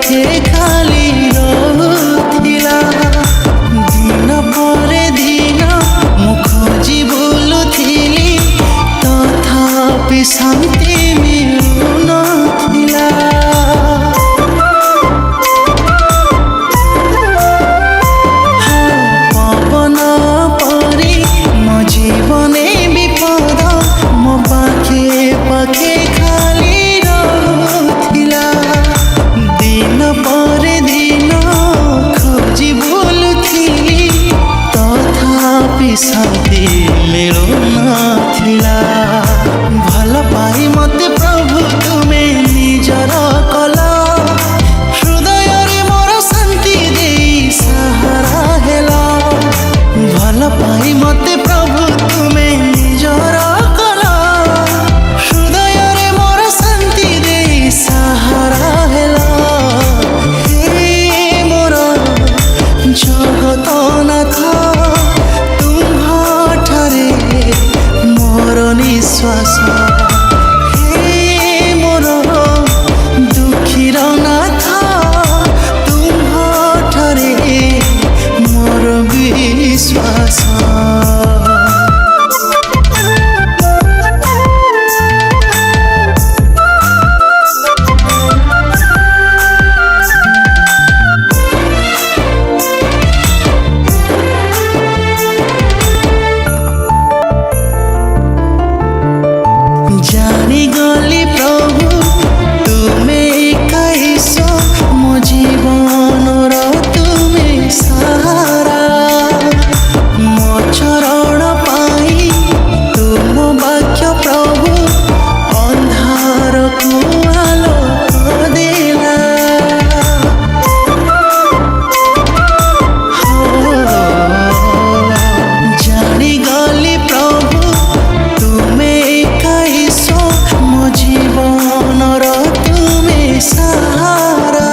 पाखे खाली रहुथिला दिन परे दिन मु खोजी बुलुथिली तथापि शांति मिलुनथिला। पवन परी मो जीवने विपद मो पाखे पाखे खाली रहुथिला दिन परे दिन खोजी बुलुथिली तथापि शांति मिलुनथिला। भल पाई मते प्रभु तुमे निजर कल हृदय रे मोर शांति देई सहारा हेल। भल पाई मते प्रभु तुमे निजर कल हृदय रे मोर शांति देई सहारा हेल। हे मोर जगतनाथ तुम्हारे मोर निश्वास। हे मोर दुखीर नाथ तुम्हारे मोर विश्वास। जानी गली प्रभु तुमे कैस मो जीवन तुमे सहारा। मो चरण पाई तुम वाक्य प्रभु अंधार को आलोक देला। जानी गली प्रभु तुमे कैस मो जीवन तुमे सहारा।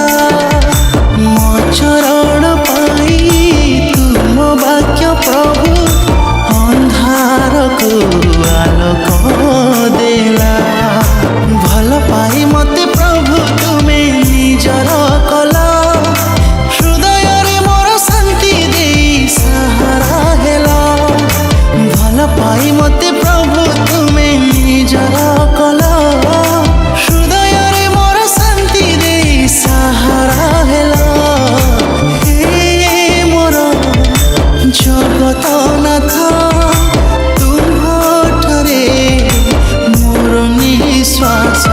मो चरण पाई तुम वाक्य प्रभु अंधार को आलोक देला। भल पाई मते प्रभु तुमे निजर कल हृदय रे मोर शांति देई सहारा हेल। भल पाई मते प्रभु तुमे निजर कल हृदय रे मोर शांति देई सहारा हेल। हे मोर जगतनाथ तुम्हारे मोर निश्वास।